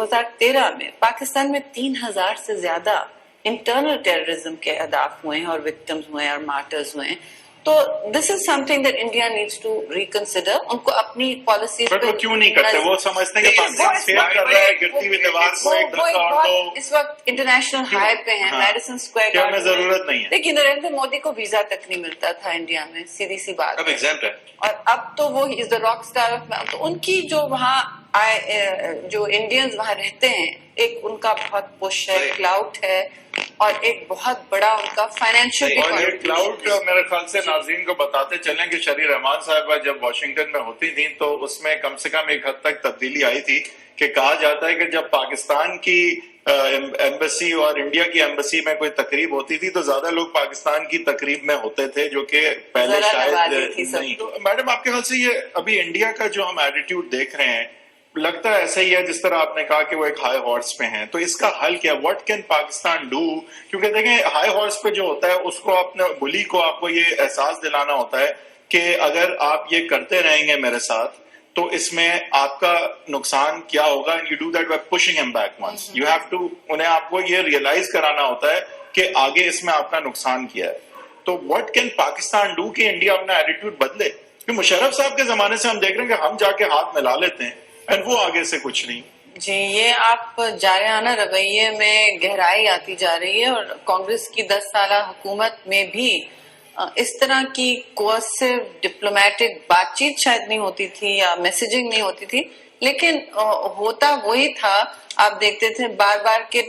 2013 میں پاکستان میں 3000 سے زیادہ انٹرنل ٹیررزم کے اہداف ہوئے ہیں اور وکٹمز ہوئے ہیں اور مارٹرز ہوئے ہیں. تو this is something that India needs to reconsider. ان کو اپنی پالیسیز وہ کیوں نہیں کرتے؟ وہ سمجھتے ہیں کہ پاکستان فیل کر رہا ہے، گرتی ہوئی دیوار کو ایک دھکا اور دو. اس وقت انٹرنیشنل ہائی پہ ہیں، میڈیسن اسکوائر کیا ہمیں ضرورت نہیں ہے؟ دیکھیے نریندر مودی کو ویزا تک نہیں ملتا تھا انڈیا میں، سیدھی سی بات. اب ایگزامپل ہے. اور اب تو وہ از دا راک اسٹار آف. تو ان کی جو وہاں جو انڈینز وہاں رہتے ہیں، ایک ان کا بہت پش ہے، کلاؤٹ ہے، اور ایک بہت بڑا ان کا فائنینشیل. اور یہ کلاؤڈ میرے خیال سے ناظرین کو بتاتے چلیں کہ شری رحمان صاحبہ جب واشنگٹن میں ہوتی تھیں تو اس میں کم سے کم ایک حد تک تبدیلی آئی تھی کہ کہا جاتا ہے کہ جب پاکستان کی ایمبیسی اور انڈیا کی ایمبیسی میں کوئی تقریب ہوتی تھی تو زیادہ لوگ پاکستان کی تقریب میں ہوتے تھے، جو کہ پہلے شاید نہیں. تو میڈم آپ کے خیال سے یہ ابھی انڈیا کا جو ہم ایٹیٹیوڈ دیکھ رہے ہیں لگتا ہے ایسا ہی ہے جس طرح آپ نے کہا کہ وہ ایک ہائی ہارس پہ ہیں، تو اس کا حل کیا؟ What can Pakistan do? کیونکہ دیکھیں ہائی ہارس پہ جو ہوتا ہے اس کو اپنے بلی کو آپ کو یہ احساس دلانا ہوتا ہے کہ اگر آپ یہ کرتے رہیں گے میرے ساتھ تو اس میں آپ کا نقصان کیا ہوگا. And you do that by pushing them back once. You have to انہیں آپ کو یہ ریئلائز کرانا ہوتا ہے کہ آگے اس میں آپ کا نقصان کیا ہے. تو واٹ کین پاکستان ڈو کہ انڈیا اپنا ایٹیٹیوڈ بدلے؟ کہ مشرف صاحب کے زمانے سے ہم دیکھ رہے ہیں کہ ہم جا کے ہاتھ ملا لیتے ہیں اور وہ آگے سے کچھ نہیں. جی یہ آپ جارحانہ رویے میں گہرائی آتی جا رہی ہے، اور کانگریس کی 10 سالہ حکومت میں بھی اس طرح کی کوئرسو ڈپلومیٹک بات چیت شاید نہیں ہوتی تھی یا میسیجنگ نہیں ہوتی تھی، لیکن ہوتا وہی تھا. آپ دیکھتے تھے بار بار کہ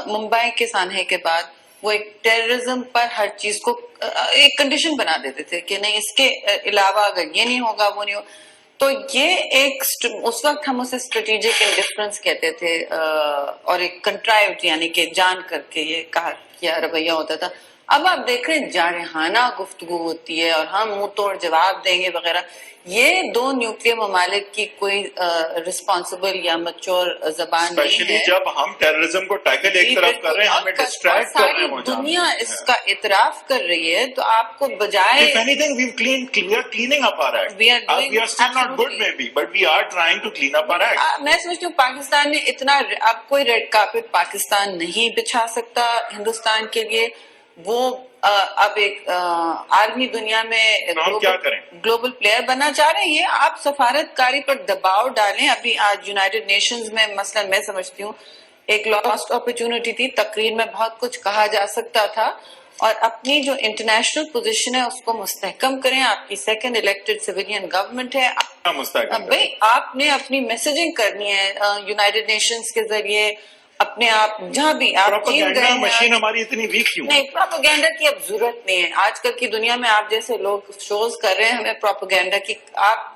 ممبئی کے سانحے کے بعد وہ ایک ٹیررزم پر ہر چیز کو ایک کنڈیشن بنا دیتے تھے کہ نہیں اس کے علاوہ اگر یہ نہیں ہوگا وہ نہیں ہوگا. تو یہ ایک اس وقت ہم اسے اسٹریٹجک انڈفرنس کہتے تھے، اور ایک کنٹرائیوڈ یعنی کہ جان کر کے یہ کہا کیا رویہ ہوتا تھا. اب آپ دیکھ رہے ہیں جارحانہ گفتگو ہوتی ہے اور ہم منہ توڑ جواب دیں گے وغیرہ. یہ دو نیوکلیر ممالک کی کوئی رسپانسبل یا میچور زبان نہیں ہے. جب ہم ٹیررزم کو ٹیکل ایک طرف کر رہے ہیں، ہمیں ڈسٹریکٹ کر رہے ہیں، ساری دنیا اس کا اعتراف کر رہی ہے، تو آپ کو بجائے if anything we are cleaning up our act. We are still not good maybe, but we are trying to clean up our act. میں سمجھتی ہوں پاکستان نے اتنا اب کوئی ریڈ کارپٹ پاکستان نہیں بچھا سکتا ہندوستان کے لیے. وہ اب ایک عالمی دنیا میں گلوبل پلیئر بننا چاہ رہے ہیں. یہ آپ سفارتکاری پر دباؤ ڈالیں. ابھی آج یونائٹڈ نیشنز میں مثلا میں سمجھتی ہوں ایک لاسٹ اپرچونٹی تھی. تقریر میں بہت کچھ کہا جا سکتا تھا، اور اپنی جو انٹرنیشنل پوزیشن ہے اس کو مستحکم کریں. آپ کی سیکنڈ الیکٹڈ سویلین گورنمنٹ ہے، بھائی آپ نے اپنی میسیجنگ کرنی ہے یونائٹڈ نیشنز کے ذریعے. اپنے آپ جہاں بھی آپ مشین ہماری اتنی ویک کیوں؟ نہیں، پروپیگنڈا کی اب ضرورت نہیں ہے. آج کل کی دنیا میں آپ جیسے لوگ شوز کر رہے ہیں، ہمیں پروپیگنڈا کی آپ